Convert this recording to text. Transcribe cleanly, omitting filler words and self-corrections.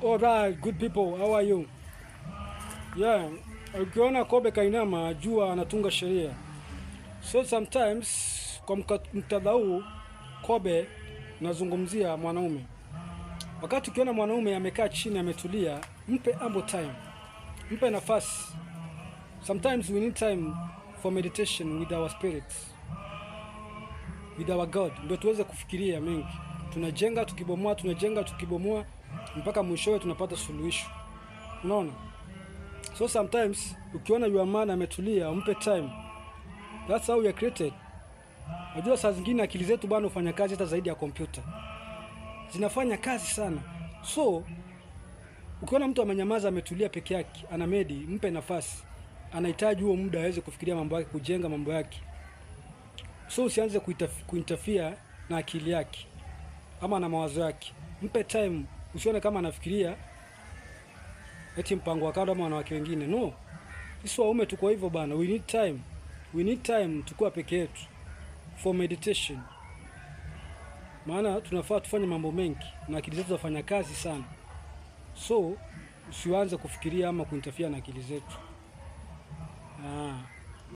All right, good people, how are you? Yeah, ukiona Kobe kainama, jua anatunga sheria. So sometimes kwa mktadha huu Kobe nazungumzia mwanaume. Wakati ukiona mwanaume amekaa chini ametulia, mpe ample time. Mpe nafasi. Sometimes we need time for meditation with our spirits. With our God. Ndio tuweze kufikiria mengi. Tunajenga tukibomoa, tunajenga tukibomoa mpaka mwishowe tunapata suluhisho. Unaona? So sometimes ukiona your man ametulia, umpe time. That's how we are created. Unajua saa zingine akili zetu bado hufanya kazi hata zaidi ya kompyuta. Zinafanya kazi sana. So ukiona mtu amenyamaza ametulia peke yake, ana medi, mpe nafasi. Anahitaji huo muda aweze kufikiria mambo yake, kujenga mambo yake. So usianze kuinterfere na akili yake ama na mawazo yake. Mpe time, usione kama anafikiria eti mpango wa kando ama wanawake wengine. No. Sisi waume tuko hivyo bana. We need time. We need time tukua peke yetu for meditation. Maana tunafaa tufanye mambo mengi na akili zetu zafanya kazi sana. So usianze kufikiria ama kuinterfere na akili zetu.